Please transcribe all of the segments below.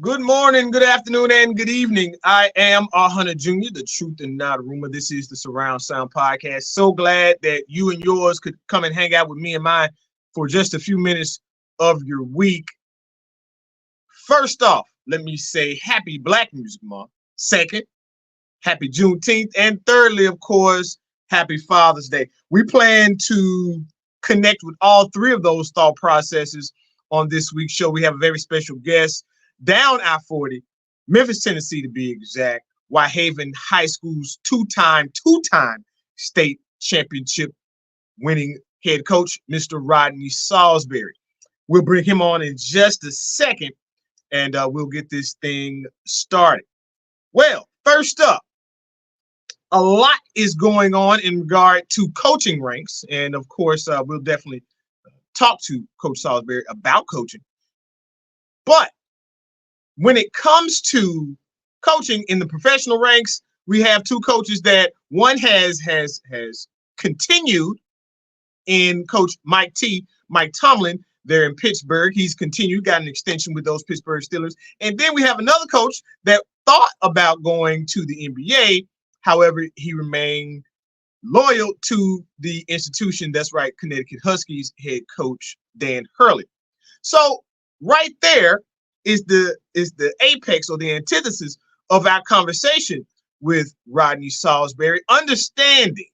Good morning, good afternoon, and good evening. I am R. Hunter Jr., the truth and not a rumor. This is the Surround Sound Podcast. So glad that you and yours could come and hang out with me and mine for just a few minutes of your week. First off, let me say happy Black Music Month. Second, happy Juneteenth. And thirdly, of course, happy Father's Day. We plan to connect with all three of those thought processes on this week's show. We have a very special guest down I-40, Memphis, Tennessee, to be exact. Whitehaven High School's two-time state championship winning head coach, Mr. Rodney Saulsberry. We'll bring him on in just a second, and we'll get this thing started. Well, first up, a lot is going on in regard to coaching ranks, and of course, we'll definitely talk to Coach Saulsberry about coaching. But when it comes to coaching in the professional ranks, we have two coaches that one has continued in Coach Mike Tomlin there in Pittsburgh. He's continued, got an extension with those Pittsburgh Steelers. And then we have another coach that thought about going to the NBA. However, he remained loyal to the institution. That's right, Connecticut Huskies head coach Dan Hurley. So right there is the apex or the antithesis of our conversation with Rodney Saulsberry, understanding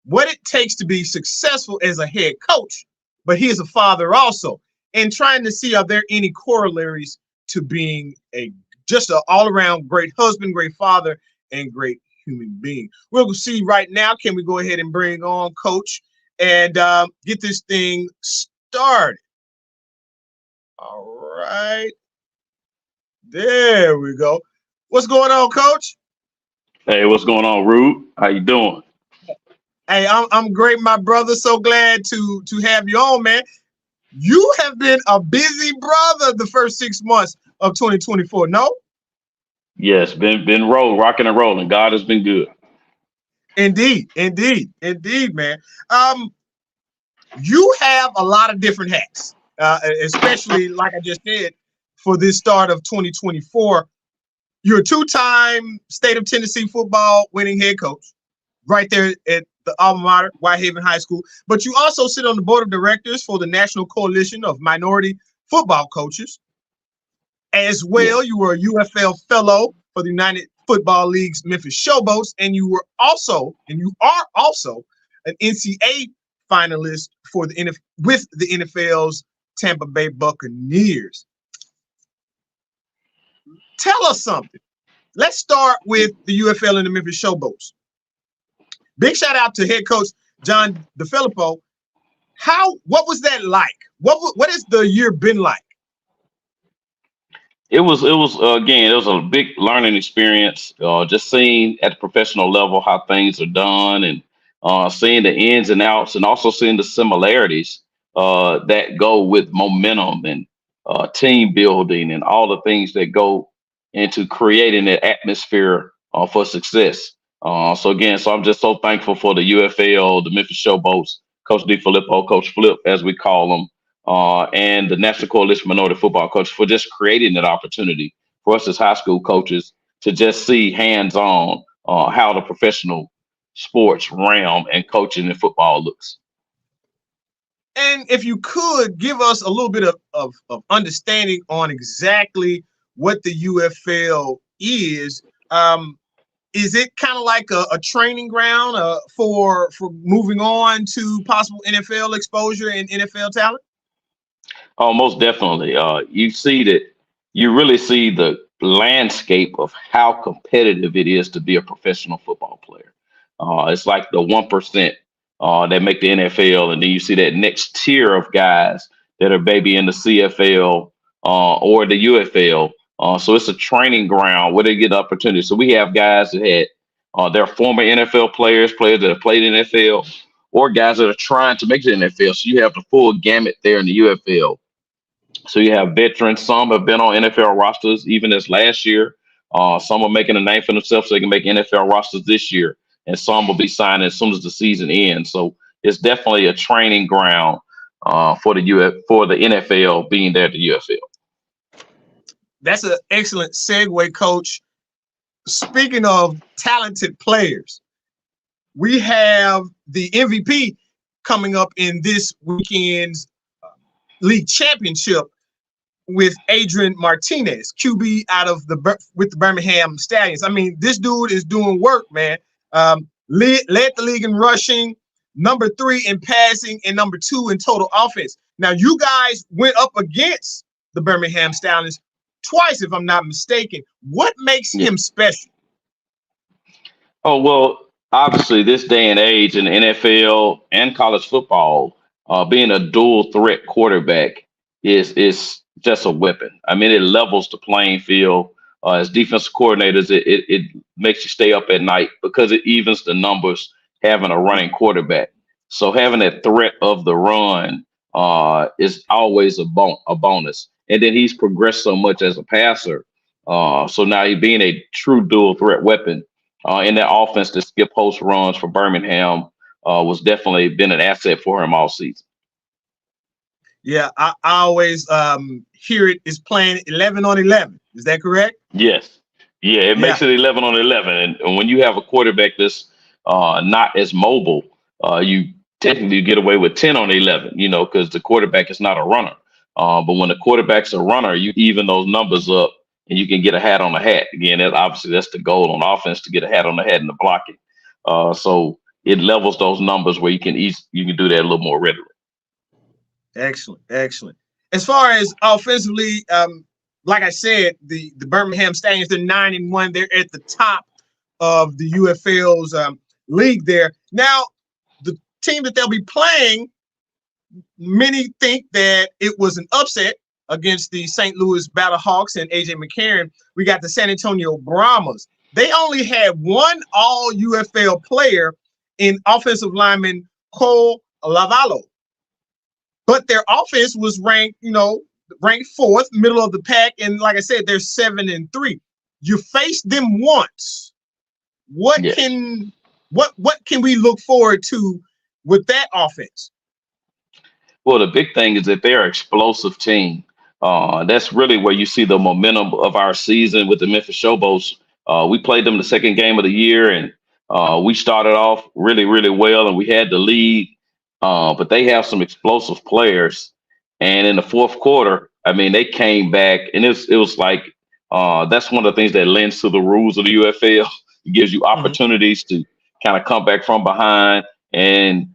what it takes to be successful as a head coach, but he is a father also, and trying to see are there any corollaries to being just an all-around great husband, great father, and great human being. We'll see right now. Can we go ahead and bring on Coach and get this thing started? All right. There we go. What's going on, Coach? Hey, what's going on, Rude? How you doing? Hey, I'm great, my brother. So glad to have you on, man. You have been a busy brother the first 6 months of 2024, no? Yes, been rocking and rolling. God has been good. Indeed, man. You have a lot of different hats. Especially, like I just said, for this start of 2024. You're a two-time state of Tennessee football winning head coach right there at the alma mater, Whitehaven High School. But you also sit on the board of directors for the National Coalition of Minority Football Coaches. As well, you were a UFL fellow for the United Football League's Memphis Showboats, and you are also an NCAA finalist for with the NFL's Tampa Bay Buccaneers. Tell us something. Let's start with the UFL and the Memphis Showboats. Big shout out to head coach John DeFilippo. What was that like? What has the year been like? It was a big learning experience. Just seeing at the professional level how things are done, and seeing the ins and outs, and also seeing the similarities that go with momentum and team building and all the things that go into creating that atmosphere for success. So I'm just so thankful for the UFL, the Memphis Showboats, Coach DeFilippo, Coach Flip, as we call them, and the National Coalition of Minority Football Coaches for just creating that opportunity for us as high school coaches to just see hands-on how the professional sports realm and coaching and football looks. And if you could give us a little bit of understanding on exactly what the UFL is it kind of like a training ground for moving on to possible NFL exposure and NFL talent? Oh, most definitely. You really see the landscape of how competitive it is to be a professional football player. It's like the 1% that make the NFL, and then you see that next tier of guys that are maybe in the CFL or the UFL. So it's a training ground where they get opportunity. So we have guys that had they're former NFL players that have played in NFL, or guys that are trying to make the NFL. So you have the full gamut there in the UFL. So you have veterans. Some have been on NFL rosters even this last year. Some are making a name for themselves so they can make NFL rosters this year, and some will be signing as soon as the season ends. So it's definitely a training ground for the NFL being there at the UFL. that's an excellent segue, Coach. Speaking of talented players, we have the MVP coming up in this weekend's league championship with Adrian Martinez, QB out of with the Birmingham Stallions. I mean, this dude is doing work, man. Led the league in rushing, number 3 in passing, and number 2 in total offense. Now, you guys went up against the Birmingham Stallions twice, if I'm not mistaken. What makes him special? Oh, well, obviously, this day and age in the NFL and college football, being a dual threat quarterback is just a weapon. I mean, it levels the playing field. As defensive coordinators, it makes you stay up at night because it evens the numbers having a running quarterback. So having that threat of the run is always a bonus. And then he's progressed so much as a passer. So now he being a true dual threat weapon in that offense to skip post runs for Birmingham was definitely been an asset for him all season. Yeah, I always hear it is playing 11 on 11. Is that correct? Yes. Yeah, it makes it 11 on 11. And when you have a quarterback that's not as mobile, you technically get away with 10 on 11, because the quarterback is not a runner. But when the quarterback's a runner, you even those numbers up and you can get a hat on the hat. Again, that's the goal on offense, to get a hat on the hat in the blocking. So it levels those numbers where you can do that a little more readily. Excellent. As far as offensively, like I said, the Birmingham Stallions, they're 9-1. They're at the top of the UFL's league there. Now, the team that they'll be playing, many think that it was an upset against the St. Louis Battlehawks and A.J. McCarron. We got the San Antonio Brahmas. They only had one all-UFL player in offensive lineman Cole Lavallo. But their offense was ranked 4th, middle of the pack. And like I said, they're 7-3. You faced them once. What can we look forward to with that offense? Well, the big thing is that they're an explosive team. That's really where you see the momentum of our season with the Memphis Showboats. We played them the second game of the year, and we started off really, really well, and we had the lead. But they have some explosive players. And in the fourth quarter, I mean, they came back, and it was like that's one of the things that lends to the rules of the UFL. It gives you opportunities to kind of come back from behind, and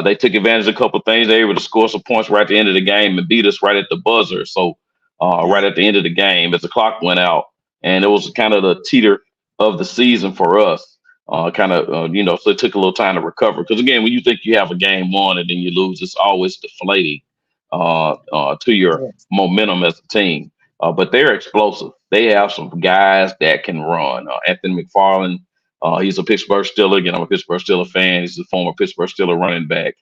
they took advantage of a couple of things. They were able to score some points right at the end of the game and beat us right at the buzzer. So right at the end of the game, as the clock went out, and it was kind of the teeter of the season for us. So it took a little time to recover. Because again, when you think you have a game won and then you lose, it's always deflating to your momentum as a team. But they're explosive. They have some guys that can run. Anthony McFarland, he's a Pittsburgh Steeler. Again, I'm a Pittsburgh Steeler fan. He's a former Pittsburgh Steeler running back.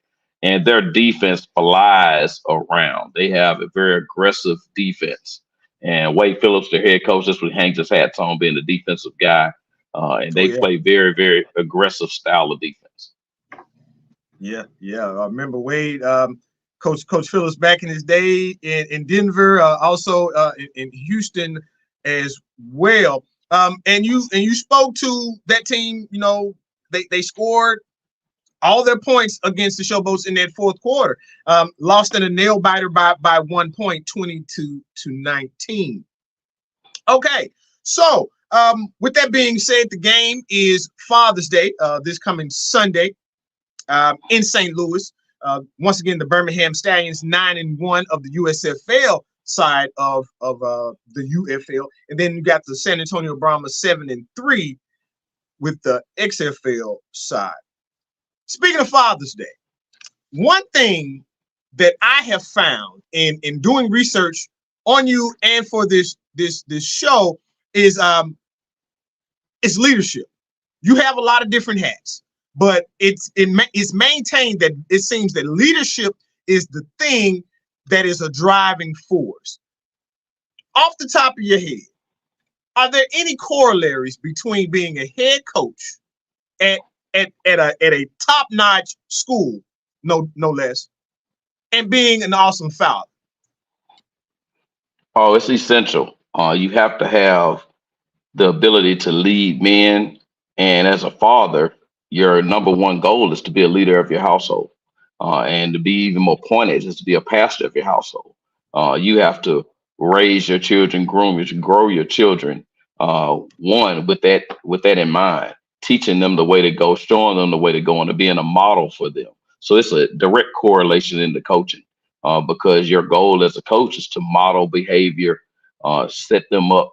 And their defense flies around. They have a very aggressive defense. And Wade Phillips, their head coach, that's what he hangs his hats on, being the defensive guy. And they play very, very aggressive style of defense. Yeah. I remember Wade, Coach Phillips back in his day in Denver, also in Houston as well. And you spoke to that team. They scored all their points against the Showboats in that fourth quarter. Lost in a nail biter by 1 point, 22-19. Okay, so. With that being said, the game is Father's Day this coming Sunday in St. Louis. Once again, the Birmingham Stallions 9-1 of the USFL side of the UFL, and then you got the San Antonio Brahmas 7-3 with the XFL side. Speaking of Father's Day, one thing that I have found in doing research on you and for this show is leadership. You have a lot of different hats, but it's maintained that it seems that leadership is the thing that is a driving force. Off the top of your head, are there any corollaries between being a head coach at a top-notch school, no less, and being an awesome father? Oh, it's essential. You have to have the ability to lead men. And as a father, your number one goal is to be a leader of your household. And to be even more pointed is to be a pastor of your household. You have to raise your children, grow your children. One with that in mind, teaching them the way to go, showing them the way to go, and to being a model for them. So it's a direct correlation into coaching, because your goal as a coach is to model behavior, set them up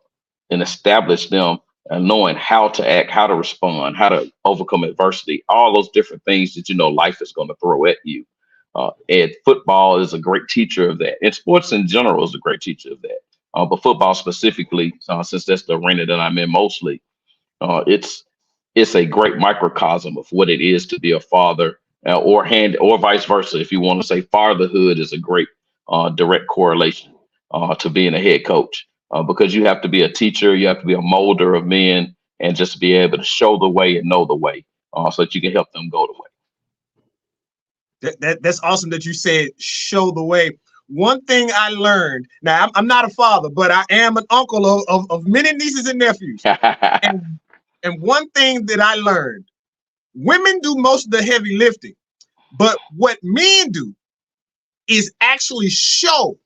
and establish them, and knowing how to act, how to respond, how to overcome adversity, all those different things that life is going to throw at you. And football is a great teacher of that. And sports in general is a great teacher of that. But football specifically, since that's the arena that I'm in mostly, it's a great microcosm of what it is to be a father, or vice versa. If you want to say fatherhood is a great direct correlation to being a head coach, because you have to be a teacher, you have to be a molder of men, and just be able to show the way and know the way, so that you can help them go the way. That's awesome that you said show the way. One thing I learned, now I'm not a father, but I am an uncle of many nieces and nephews. And one thing that I learned, women do most of the heavy lifting, but what men do is actually show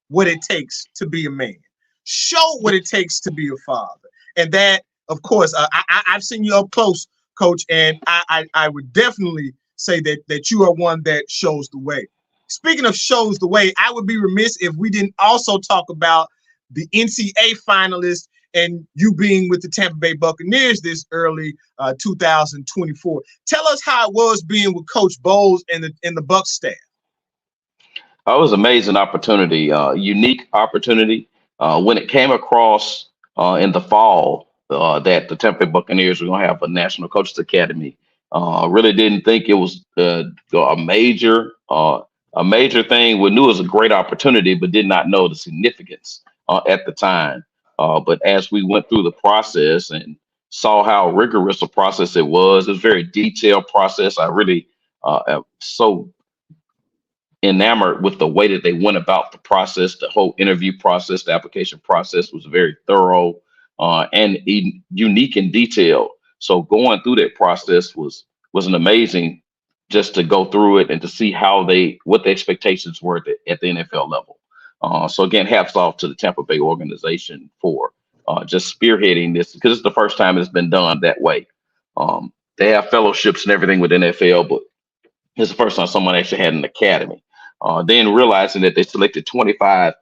what it takes to be a man, show what it takes to be a father. And that, of course, I've seen you up close, Coach, and I would definitely say that you are one that shows the way. Speaking of shows the way, I would be remiss if we didn't also talk about the NCAA finalists and you being with the Tampa Bay Buccaneers this early 2024. Tell us how it was being with Coach Bowles and the Bucs staff. It was an amazing opportunity, unique opportunity. When it came across in the fall that the Tampa Bay Buccaneers were going to have a National Coaches Academy, really didn't think it was a major thing. We knew it was a great opportunity, but did not know the significance at the time. But as we went through the process and saw how rigorous a process it was a very detailed process. I really am so enamored with the way that they went about the process. The whole interview process, the application process was very thorough and unique in detail. So going through that process was an amazing, just to go through it and to see what the expectations were at the NFL level. So again, hats off to the Tampa Bay organization for just spearheading this, because it's the first time it's been done that way. They have fellowships and everything with NFL, but it's the first time someone actually had an academy. Then realizing that they selected 25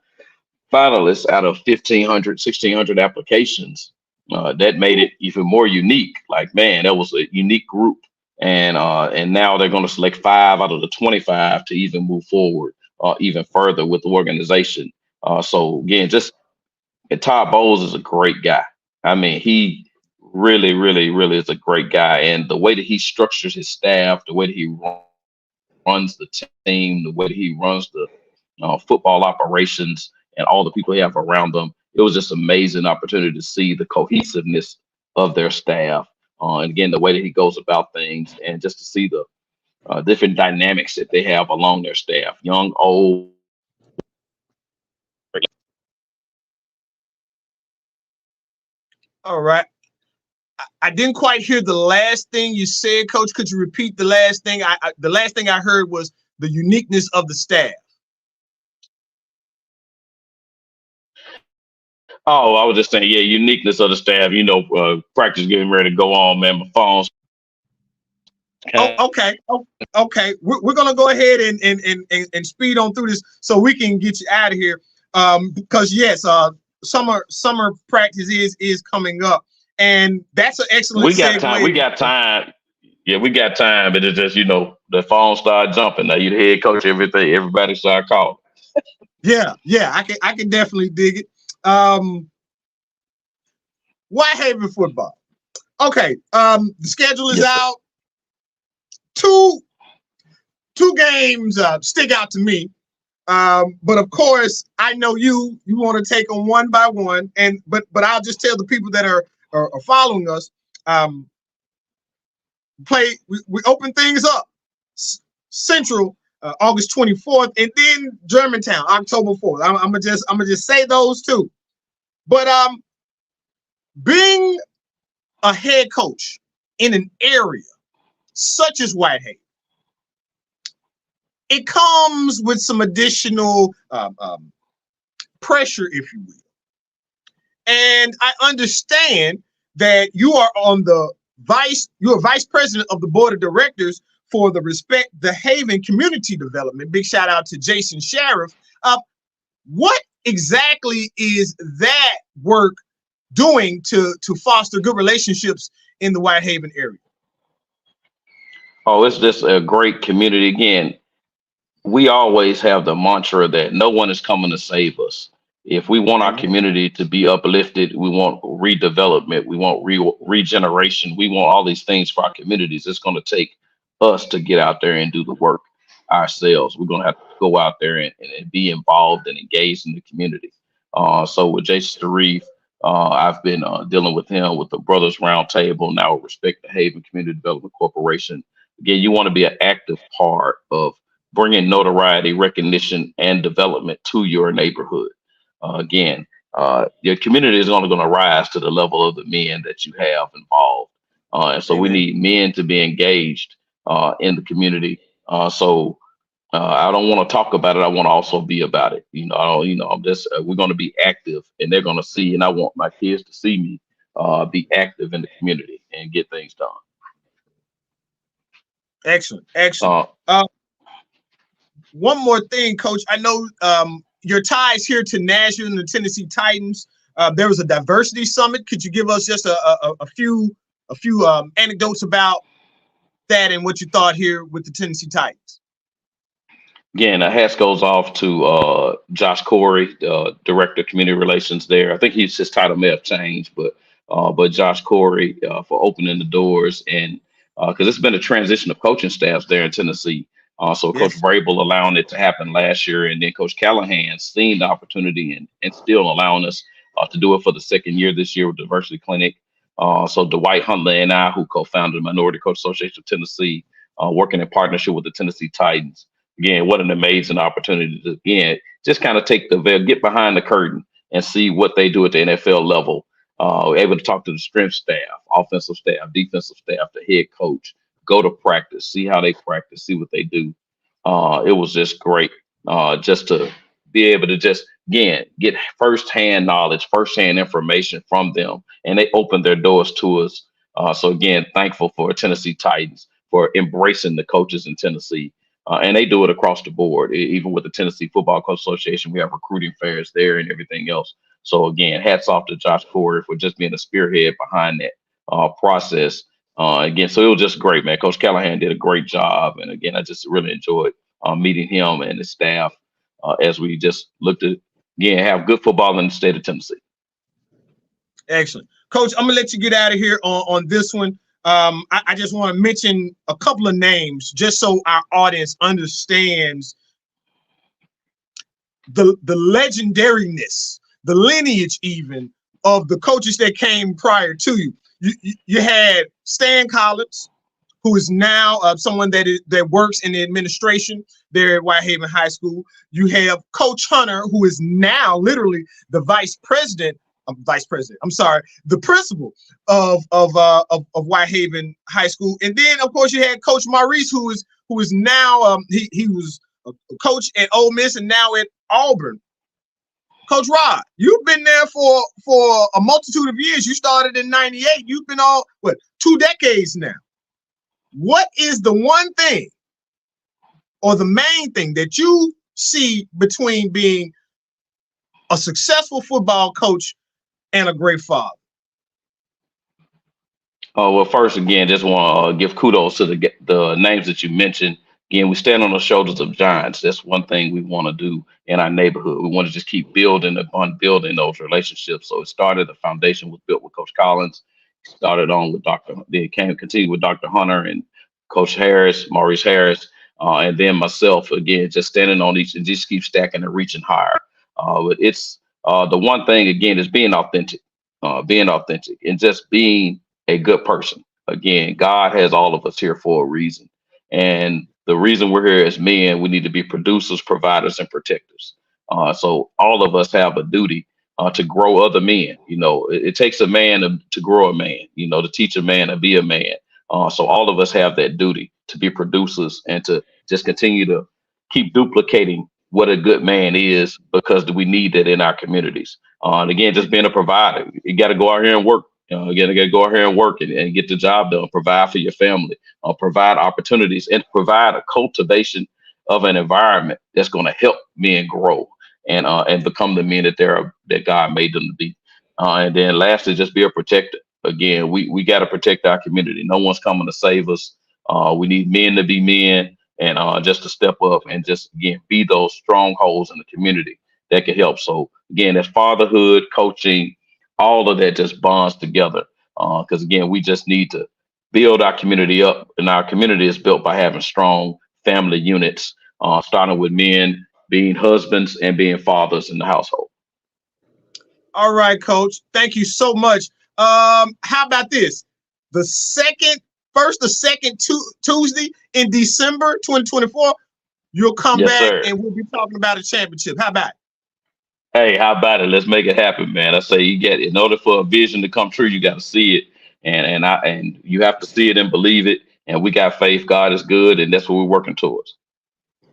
finalists out of 1,500, 1,600 applications, that made it even more unique. Like, man, that was a unique group. And now they're going to select 5 out of the 25 to even move forward even further with the organization. So again, and Todd Bowles is a great guy. I mean, he really, really, really is a great guy. And the way that he structures his staff, the way that he runs the team, the way that he runs the football operations, and all the people he have around them, it was just amazing opportunity to see the cohesiveness of their staff. And again, the way that he goes about things, and just to see the different dynamics that they have along their staff, young, old. All right. I didn't quite hear the last thing you said, Coach. Could you repeat the last thing? The last thing I heard was the uniqueness of the staff. Oh, I was just saying, yeah, uniqueness of the staff. Practice getting ready to go on, man. My phone's. Oh, okay. Okay. We're gonna go ahead and speed on through this so we can get you out of here. Because yes, summer practice is coming up, and that's an excellent. We got time. We got time. Yeah, we got time, but it's just the phone started jumping. Now you the head coach, everybody started calling. Yeah, I can definitely dig it. Whitehaven football. Okay, the schedule is out. Two games stick out to me, but of course I know you want to take them one by one, but I'll just tell the people that are following us. We open things up. Central August 24th, and then Germantown October 4th. I'm gonna just say those two. But being a head coach in an area such as Whitehaven, it comes with some additional pressure, if you will. And I understand that you're vice president of the board of directors for the Respect the Haven Community Development. Big shout out to Jason Sheriff. What exactly is that work doing to foster good relationships in the Whitehaven area? Oh, it's just a great community. Again, we always have the mantra that no one is coming to save us. If we want our Amen. community to be uplifted, we want redevelopment, we want regeneration, we want all these things for our communities. It's going to take us to get out there and do the work ourselves. We're going to have to go out there and be involved and engaged in the community. So with Jason Sharif, I've been dealing with him with the Brothers Roundtable, now with Respect the Haven Community Development Corporation. Again, you want to be an active part of bringing notoriety, recognition, and development to your neighborhood. Again, your community is only going to rise to the level of the men that you have involved. And so we Amen. need men to be engaged in the community. I don't want to talk about it. I want to also be about it. I'm just, we're going to be active and they're going to see, and I want my kids to see me be active in the community and get things done. Excellent. Excellent. Uh, One more thing, Coach. I know your ties here to Nashville and the Tennessee Titans. There was a diversity summit. Could you give us just a few anecdotes about that and what you thought here with the Tennessee Titans? Again, hats goes off to Josh Corey, Director of Community Relations there. I think his title may have changed, but Josh Corey for opening the doors and because it's been a transition of coaching staffs there in Tennessee. So Coach Yes. Vrabel allowing it to happen last year, and then Coach Callahan seeing the opportunity and still allowing us to do it for the second year this year with Diversity Clinic. So Dwight Huntley and I, who co-founded the Minority Coach Association of Tennessee, working in partnership with the Tennessee Titans. Again, what an amazing opportunity to, again, just kind of take the veil, get behind the curtain and see what they do at the NFL level. Able to talk to the strength staff, offensive staff, defensive staff, the head coach, go to practice, see how they practice, see what they do. It was just great just to be able to just, again, get firsthand knowledge, firsthand information from them. And they opened their doors to us. So, again, thankful for Tennessee Titans for embracing the coaches in Tennessee. And they do it across the board. Even with the Tennessee Football Coach Association, we have recruiting fairs there and everything else. So again, hats off to Josh Corey for just being a spearhead behind that process. Again, so it was just great, man. Coach Callahan did a great job, and again, I just really enjoyed meeting him and his staff as we just looked at again have good football in the state of Tennessee. Excellent. Coach, I'm gonna let you get out of here on this one. I just want to mention a couple of names just so our audience understands the legendariness, the lineage even of the coaches that came prior to you. You had Stan Collins, who is now someone that works in the administration there at Whitehaven High School. You have Coach Hunter, who is now literally the the principal of Whitehaven High School. And then, of course, you had Coach Maurice, who is now he was a coach at Ole Miss and now at Auburn. Coach Rod, you've been there for a multitude of years. You started in '98. You've been 2 decades now. What is the one thing or the main thing that you see between being a successful football coach and a great father? Well, first, again, just want to give kudos to the names that you mentioned. Again, we stand on the shoulders of giants. That's one thing we want to do in our neighborhood. We want to just keep building upon building those relationships. So it started, the foundation was built with Coach Collins. Started on with continued with Dr. Hunter and Coach Harris, Maurice Harris, and then myself, again, just standing on each and just keep stacking and reaching higher. But it's the one thing, again, is being authentic and just being a good person. Again, God has all of us here for a reason. And the reason we're here as men, we need to be producers, providers, and protectors. So all of us have a duty to grow other men. It takes a man to grow a man, to teach a man to be a man. So all of us have that duty to be producers and to just continue to keep duplicating what a good man is, because we need that in our communities. And again, just being a provider, you got to go out here and work. You got to go out here and work and get the job done, provide for your family, provide opportunities, and provide a cultivation of an environment that's going to help men grow and become the men that God made them to be. And then lastly, just be a protector. Again, we got to protect our community. No one's coming to save us. We need men to be men, and just to step up and just, again, be those strongholds in the community that can help. So again, that's fatherhood, coaching, all of that just bonds together. Because again, we just need to build our community up, and our community is built by having strong family units, starting with men being husbands and being fathers in the household. All right, Coach. Thank you so much. How about this? The first or second Tuesday in December 2024, you'll come Yes, back sir. and we'll be talking about a championship. How about it? Hey, how about it? Let's make it happen, man. I say, in order for a vision to come true, you got to see it, and you have to see it and believe it. And we got faith. God is good, and that's what we're working towards.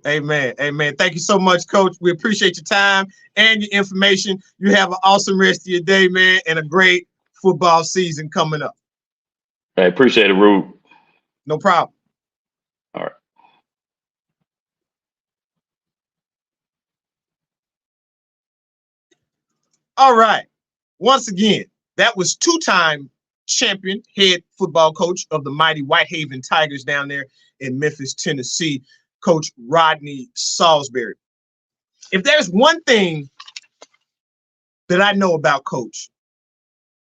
Amen. Amen. Thank you so much, Coach. We appreciate your time and your information. You have an awesome rest of your day, man, and a great football season coming up. I appreciate it, Rube. No problem. All right. All right. Once again, that was two-time champion head football coach of the mighty Whitehaven Tigers down there in Memphis, Tennessee, Coach Rodney Saulsberry. If there's one thing that I know about Coach,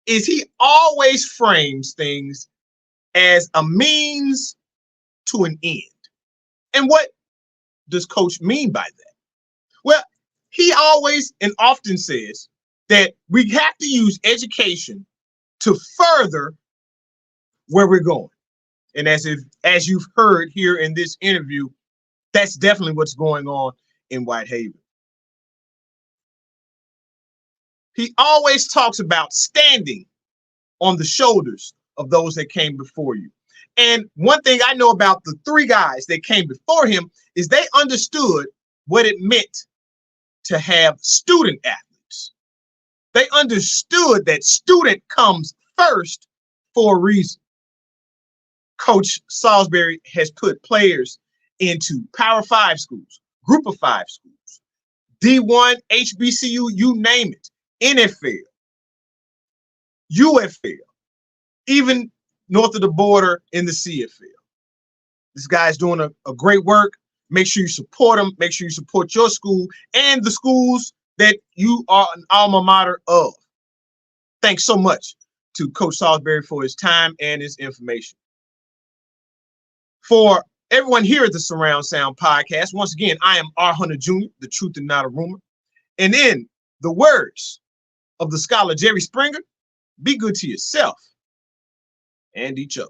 is he always frames things as a means to an end. And what does Coach mean by that? Well, he always and often says that we have to use education to further where we're going. And as you've heard here in this interview, that's definitely what's going on in Whitehaven. He always talks about standing on the shoulders of those that came before you. And one thing I know about the three guys that came before him is they understood what it meant to have student athletes. They understood that student comes first for a reason. Coach Saulsberry has put players into Power 5 schools, Group of 5 schools, D1, HBCU, you name it, NFL, UFL, even north of the border in the CFL. This guy's doing a great work. Make sure you support him. Make sure you support your school and the schools that you are an alma mater of. Thanks so much to Coach Saulsberry for his time and his information. For everyone here at the Surround Sound Podcast, once again, I am R. Hunter Jr., the truth and not a rumor. And in the words of the scholar Jerry Springer, be good to yourself and each other.